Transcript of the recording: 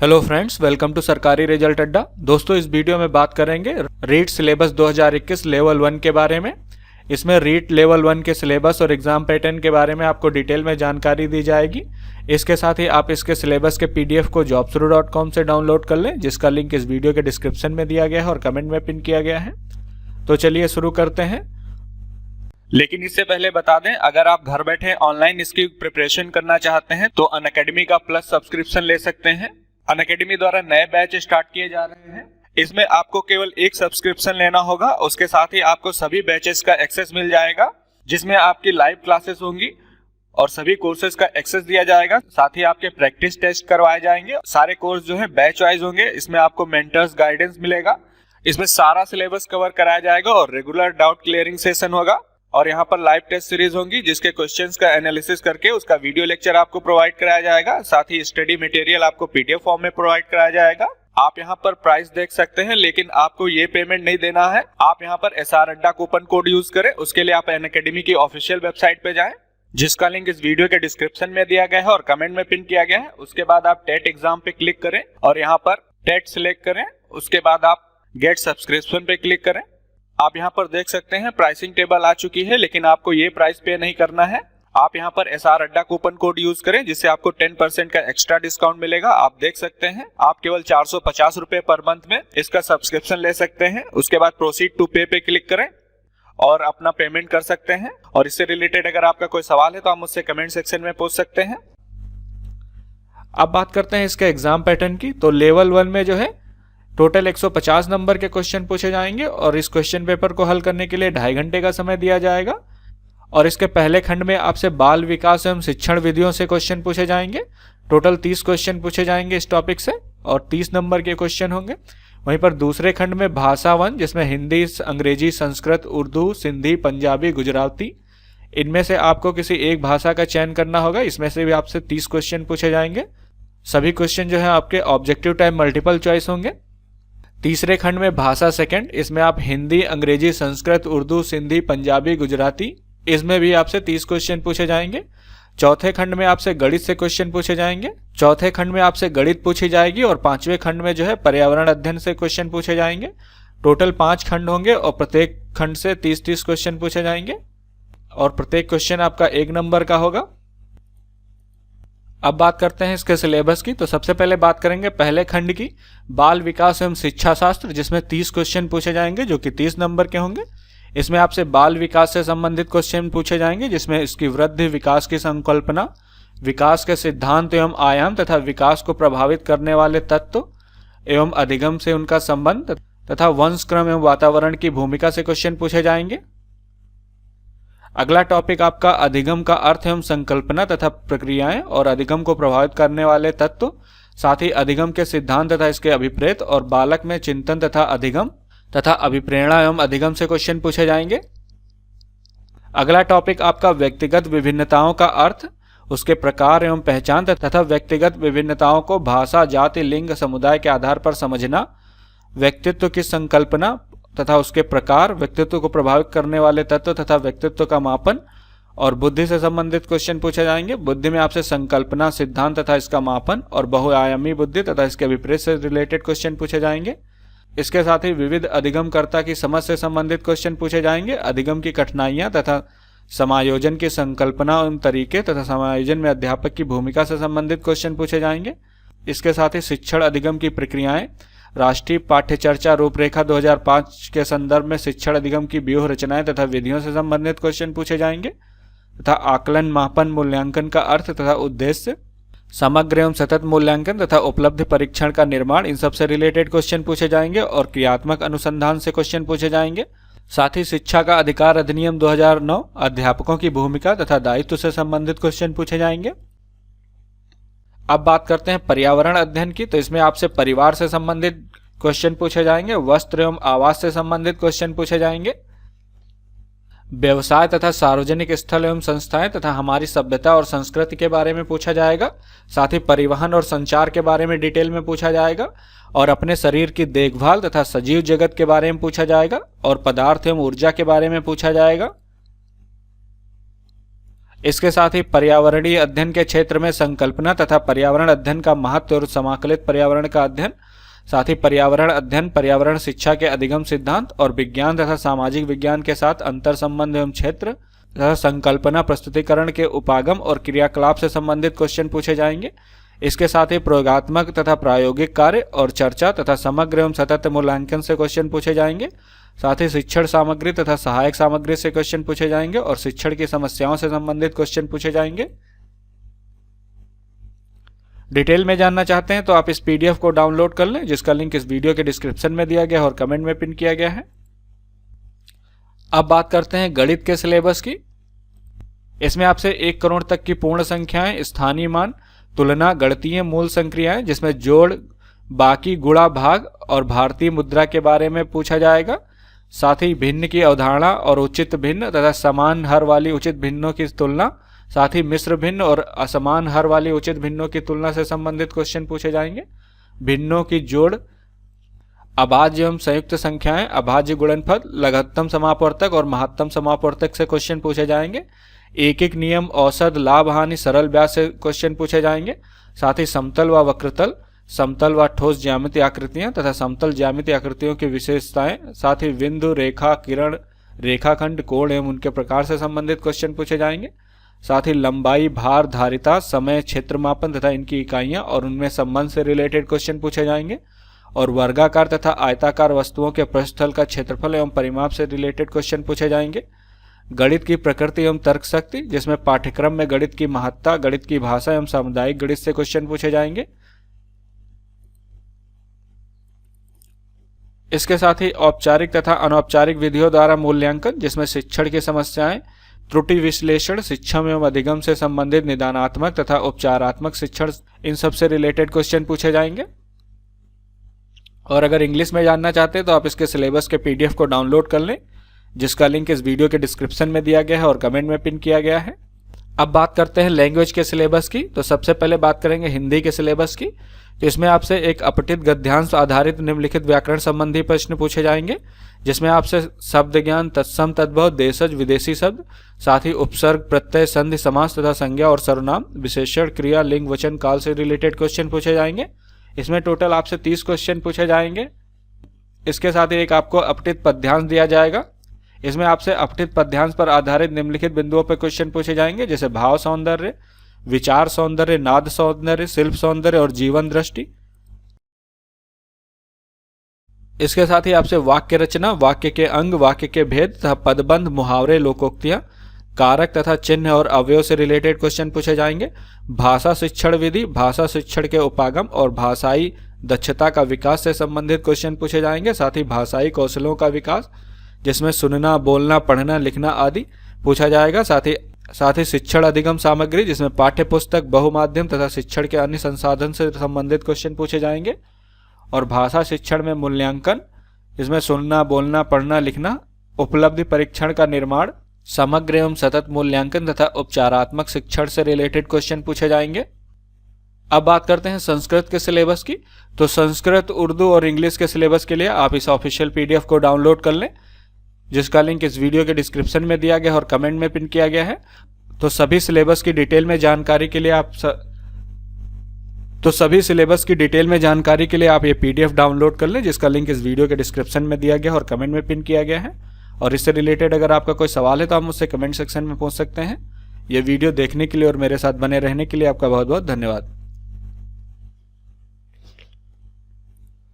Hello friends, welcome to सरकारी result अड्डा। दोस्तों, इस वीडियो में बात करेंगे रीट सिलेबस 2021 लेवल 1 के बारे में। इसमें रीट लेवल 1 के सिलेबस और एग्जाम पैटर्न के बारे में आपको डिटेल में जानकारी दी जाएगी। इसके साथ ही आप इसके सिलेबस के पीडीएफ को jobsuru.com से डाउनलोड कर लें, जिसका लिंक इस वीडियो के डिस्क्रिप्शन में दिया गया है और कमेंट में पिन किया गया है। तो चलिए शुरू करते हैं। लेकिन इससे पहले बता दें, अगर आप घर बैठे ऑनलाइन इसकी प्रिपरेशन करना चाहते हैं तो अनअकैडमी का प्लस सब्सक्रिप्शन ले सकते हैं। अनअकैडमी द्वारा नए बैच स्टार्ट किए जा रहे हैं। इसमें आपको केवल एक सब्सक्रिप्शन लेना होगा, उसके साथ ही आपको सभी बैचेस का एक्सेस मिल जाएगा, जिसमें आपकी लाइव क्लासेस होंगी और सभी कोर्सेज का एक्सेस दिया जाएगा। साथ ही आपके प्रैक्टिस टेस्ट करवाए जाएंगे। सारे कोर्स जो है बैच वाइज होंगे। इसमें आपको मेंटर्स गाइडेंस मिलेगा। इसमें सारा सिलेबस कवर कराया जाएगा और रेगुलर डाउट क्लियरिंग सेशन होगा। और यहाँ पर लाइव टेस्ट सीरीज होंगी, जिसके क्वेश्चंस का एनालिसिस करके उसका वीडियो लेक्चर आपको प्रोवाइड कराया जाएगा। साथ ही स्टडी मटेरियल आपको पीडीएफ फॉर्म में प्रोवाइड कराया जाएगा। आप यहाँ पर प्राइस देख सकते हैं, लेकिन आपको ये पेमेंट नहीं देना है। आप यहाँ पर SR अड्डा कूपन कोड यूज करें। उसके लिए आप अनअकैडमी की ऑफिशियल वेबसाइट पे जाएं, जिसका लिंक इस वीडियो के डिस्क्रिप्शन में दिया गया है और कमेंट में पिन किया गया है। उसके बाद आप टेट एग्जाम पे क्लिक करें और यहाँ पर टेट सिलेक्ट करें। उसके बाद आप गेट सब्सक्रिप्शन पे क्लिक करें। आप यहाँ पर देख सकते हैं प्राइसिंग टेबल आ चुकी है, लेकिन आपको ये प्राइस पे नहीं करना है। आप यहाँ पर SR अड्डा कूपन कोड यूज करें, जिससे आपको 10% का एक्स्ट्रा डिस्काउंट मिलेगा। आप देख सकते हैं आप केवल 450 रुपए पर मंथ में इसका सब्सक्रिप्शन ले सकते हैं। उसके बाद प्रोसीड टू पे पे क्लिक करें और अपना पेमेंट कर सकते हैं। और इससे रिलेटेड अगर आपका कोई सवाल है तो आप मुझसे कमेंट सेक्शन में पूछ सकते हैं। अब बात करते हैं इसके एग्जाम पैटर्न की। तो लेवल 1 में जो है टोटल 150 नंबर के क्वेश्चन पूछे जाएंगे और इस क्वेश्चन पेपर को हल करने के लिए 2.5 घंटे का समय दिया जाएगा। और इसके पहले खंड में आपसे बाल विकास एवं शिक्षण विधियों से क्वेश्चन पूछे जाएंगे। टोटल 30 क्वेश्चन पूछे जाएंगे इस टॉपिक से और 30 नंबर के क्वेश्चन होंगे। वहीं पर दूसरे खंड में भाषा 1, जिसमें हिंदी, अंग्रेजी, संस्कृत, उर्दू, सिंधी, पंजाबी, गुजराती, इनमें से आपको किसी एक भाषा का चयन करना होगा। इसमें से भी आपसे 30 क्वेश्चन पूछे जाएंगे। सभी क्वेश्चन जो है आपके ऑब्जेक्टिव टाइप मल्टीपल चॉइस होंगे। तीसरे खंड में भाषा 2, इसमें आप हिंदी, अंग्रेजी, संस्कृत, उर्दू, सिंधी, पंजाबी, गुजराती, इसमें भी आपसे 30 क्वेश्चन पूछे जाएंगे। चौथे खंड में आपसे गणित से क्वेश्चन पूछे जाएंगे। चौथे खंड में आपसे गणित पूछी जाएगी और 5वें खंड में जो है पर्यावरण अध्ययन से क्वेश्चन पूछे जाएंगे। टोटल 5 खंड होंगे और प्रत्येक खंड से 30-30 क्वेश्चन पूछे जाएंगे और प्रत्येक क्वेश्चन आपका 1 नंबर का होगा। अब बात करते हैं इसके सिलेबस की। तो सबसे पहले बात करेंगे पहले खंड की, बाल विकास एवं शिक्षा शास्त्र, जिसमें 30 क्वेश्चन पूछे जाएंगे जो कि 30 नंबर के होंगे। इसमें आपसे बाल विकास से संबंधित क्वेश्चन पूछे जाएंगे, जिसमें इसकी वृद्धि, विकास की संकल्पना, विकास के सिद्धांत एवं आयाम तथा विकास को प्रभावित करने वाले तत्व एवं अधिगम से उनका संबंध तथा वंशक्रम एवं वातावरण की भूमिका से क्वेश्चन पूछे जाएंगे। अगला टॉपिक आपका अधिगम का अर्थ एवं संकल्पना तथा प्रक्रियाएं और अधिगम को प्रभावित करने वाले तत्व, साथ ही अधिगम के सिद्धांत तथा इसके अभिप्रेत और बालक में चिंतन तथा अधिगम तथा अभिप्रेरणा एवं अधिगम से क्वेश्चन पूछे जाएंगे। अगला टॉपिक आपका व्यक्तिगत विभिन्नताओं का अर्थ, उसके प्रकार एवं पहचान तथा व्यक्तिगत विभिन्नताओं को भाषा, जाति, लिंग, समुदाय के आधार पर समझना, व्यक्तित्व की संकल्पना तथा उसके प्रकार, व्यक्तित्व को प्रभावित करने वाले तत्व तथा व्यक्तित्व का मापन और बुद्धि से संबंधित क्वेश्चन पूछे जाएंगे। बुद्धि में आपसे संकल्पना, सिद्धांत तथा इसका मापन और बहुआयामी बुद्धि तथा इसके विपरीत से रिलेटेड क्वेश्चन पूछे जाएंगे। इसके साथ ही विविध अधिगमकर्ता की समझ से संबंधित क्वेश्चन पूछे जाएंगे। अधिगम की कठिनाइयां तथा समायोजन की संकल्पना एवं तरीके तथा समायोजन में अध्यापक की भूमिका से संबंधित क्वेश्चन पूछे जाएंगे। इसके साथ ही शिक्षण अधिगम की प्रक्रियाएं, राष्ट्रीय पाठ्यचर्चा रूपरेखा 2005 के संदर्भ में शिक्षण अधिगम की व्यूह रचनाएं तथा विधियों से संबंधित क्वेश्चन पूछे जाएंगे तथा आकलन, मापन, मूल्यांकन का अर्थ तथा उद्देश्य, समग्र एवं सतत मूल्यांकन तथा उपलब्ध परीक्षण का निर्माण, इन सब से रिलेटेड क्वेश्चन पूछे जाएंगे और क्रियात्मक अनुसंधान से क्वेश्चन पूछे जाएंगे। साथ ही शिक्षा का अधिकार अधिनियम 2009, अध्यापकों की भूमिका तथा दायित्व से संबंधित क्वेश्चन पूछे जाएंगे। अब बात करते हैं पर्यावरण अध्ययन की। तो इसमें आपसे परिवार से संबंधित क्वेश्चन पूछे जाएंगे, वस्त्र एवं आवास से संबंधित क्वेश्चन पूछे जाएंगे, व्यवसाय तथा सार्वजनिक स्थल एवं संस्थाएं तथा हमारी सभ्यता और संस्कृति के बारे में पूछा जाएगा। साथ ही परिवहन और संचार के बारे में डिटेल में पूछा जाएगा और अपने शरीर की देखभाल तथा सजीव जगत के बारे में पूछा जाएगा और पदार्थ एवं ऊर्जा के बारे में पूछा जाएगा। इसके साथ ही पर्यावरणीय अध्ययन के क्षेत्र में संकल्पना तथा पर्यावरण अध्ययन का महत्व और समाकलित पर्यावरण का अध्ययन, साथ ही पर्यावरण अध्ययन, पर्यावरण शिक्षा के अधिगम सिद्धांत और विज्ञान तथा सामाजिक विज्ञान के साथ अंतर संबंध एवं क्षेत्र तथा संकल्पना प्रस्तुतिकरण के उपागम और क्रियाकलाप से संबंधित क्वेश्चन पूछे जाएंगे। इसके साथ ही प्रयोगात्मक तथा प्रायोगिक कार्य और चर्चा तथा समग्र एवं सतत मूल्यांकन से क्वेश्चन पूछे जाएंगे। साथ ही शिक्षण सामग्री तथा सहायक सामग्री से क्वेश्चन पूछे जाएंगे और शिक्षण की समस्याओं से संबंधित क्वेश्चन पूछे जाएंगे। डिटेल में जानना चाहते हैं तो आप इस पीडीएफ को डाउनलोड कर लें, जिसका लिंक इस वीडियो के डिस्क्रिप्शन में दिया गया है और कमेंट में पिन किया गया है। अब बात करते हैं गणित के सिलेबस की। इसमें आपसे 1 करोड़ तक की पूर्ण संख्याएं, स्थानीय मान, तुलना, गणितीय मूल संक्रियाएं जिसमें जोड़, बाकी, गुणा, भाग और भारतीय मुद्रा के बारे में पूछा जाएगा। साथ ही भिन्न की अवधारणा और उचित भिन्न तथा समान हर वाली उचित भिन्नों की तुलना, साथ ही मिश्र भिन्न और असमान हर वाली उचित भिन्नों की तुलना से संबंधित क्वेश्चन पूछे जाएंगे। भिन्नों की जोड़, अभाज्य एवं संयुक्त संख्याएं, अभाज्य गुणनफल, लघुत्तम समापवर्तक और महत्तम समापवर्तक से क्वेश्चन पूछे जाएंगे। एक एक नियम, औसत, लाभ, हानि, सरल ब्याज से क्वेश्चन पूछे जाएंगे। साथ ही समतल व वक्रतल, समतल व ठोस ज्यामितीय आकृतियां तथा समतल ज्यामितीय आकृतियों की विशेषताएं, साथ ही बिंदु, रेखा, किरण, रेखाखंड, कोण एवं उनके प्रकार से संबंधित क्वेश्चन पूछे जाएंगे। साथ ही लंबाई, भार, धारिता, समय, क्षेत्रमापन तथा इनकी इकाइयां और उनमें संबंध से रिलेटेड क्वेश्चन पूछे जाएंगे। और वर्गाकार तथा आयताकार वस्तुओं के पृष्ठतल का क्षेत्रफल एवं परिमाप से रिलेटेड क्वेश्चन पूछे जाएंगे। गणित की प्रकृति एवं तर्क शक्ति, जिसमें पाठ्यक्रम में गणित की महत्ता, गणित की भाषा एवं सामुदायिक गणित से क्वेश्चन पूछे जाएंगे। इसके साथ ही औपचारिक तथा अनौपचारिक विधियों द्वारा मूल्यांकन, जिसमें शिक्षण की समस्याएं, त्रुटि विश्लेषण, शिक्षण एवं अधिगम से संबंधित निदानात्मक तथा उपचारात्मक शिक्षण, इन सब से रिलेटेड क्वेश्चन पूछे जाएंगे। और अगर इंग्लिश में जानना चाहते हैं तो आप इसके सिलेबस के पीडीएफ को डाउनलोड कर लें, जिसका लिंक इस वीडियो के डिस्क्रिप्शन में दिया गया है और कमेंट में पिन किया गया है। अब बात करते हैं लैंग्वेज के सिलेबस की। तो सबसे पहले बात करेंगे हिंदी के सिलेबस की। तो इसमें आपसे एक अपठित गद्यांश आधारित निम्नलिखित व्याकरण संबंधी प्रश्न पूछे जाएंगे, जिसमें आपसे शब्द ज्ञान, तत्सम, तद्भव, देशज, विदेशी शब्द, साथ ही उपसर्ग, प्रत्यय, संधि, समास तथा संज्ञा और सर्वनाम, विशेषण, क्रिया, लिंग, वचन, काल से रिलेटेड क्वेश्चन पूछे जाएंगे। इसमें टोटल आपसे 30 क्वेश्चन पूछे जाएंगे। इसके साथ ही एक आपको अपठित पद्यांश दिया जाएगा। इसमें आपसे अपठित पद्यांश पर आधारित निम्नलिखित बिंदुओं पर क्वेश्चन पूछे जाएंगे, जैसे भाव सौंदर्य, विचार सौंदर्य, नाद सौंदर्य, शिल्प सौंदर्य और जीवन दृष्टि। इसके साथ ही आपसे वाक्य रचना, वाक्य के अंग, वाक्य के भेद तथा पदबंध, मुहावरे, लोकोक्तियां, कारक तथा चिन्ह और अवयव से रिलेटेड क्वेश्चन पूछे जाएंगे। भाषा शिक्षण विधि, भाषा शिक्षण के उपागम और भाषाई दक्षता का विकास से संबंधित क्वेश्चन पूछे जाएंगे। साथ ही भाषाई कौशलों का विकास, जिसमें सुनना, बोलना, पढ़ना, लिखना आदि पूछा जाएगा। साथ ही शिक्षण अधिगम सामग्री, जिसमें पाठ्य पुस्तक, बहुमाध्यम तथा शिक्षण के अन्य संसाधन से संबंधित क्वेश्चन पूछे जाएंगे। और भाषा शिक्षण में मूल्यांकन, जिसमें सुनना, बोलना, पढ़ना, लिखना, उपलब्धि परीक्षण का निर्माण, समग्र एवं सतत मूल्यांकन तथा उपचारात्मक शिक्षण से रिलेटेड क्वेश्चन पूछे जाएंगे। अब बात करते हैं संस्कृत के सिलेबस की। तो संस्कृत, उर्दू और इंग्लिश के सिलेबस के लिए आप इस ऑफिशियल पीडीएफ को डाउनलोड कर लें, जिसका लिंक इस वीडियो के डिस्क्रिप्शन में दिया गया है और कमेंट में पिन किया गया है। तो सभी सिलेबस की डिटेल में जानकारी के लिए आप ये पीडीएफ डाउनलोड कर लें, जिसका लिंक इस वीडियो के डिस्क्रिप्शन में दिया गया है और कमेंट में पिन किया गया है। और इससे रिलेटेड अगर आपका कोई सवाल है तो आप मुझसे कमेंट सेक्शन में पूछ सकते हैं। ये वीडियो देखने के लिए और मेरे साथ बने रहने के लिए आपका बहुत बहुत धन्यवाद।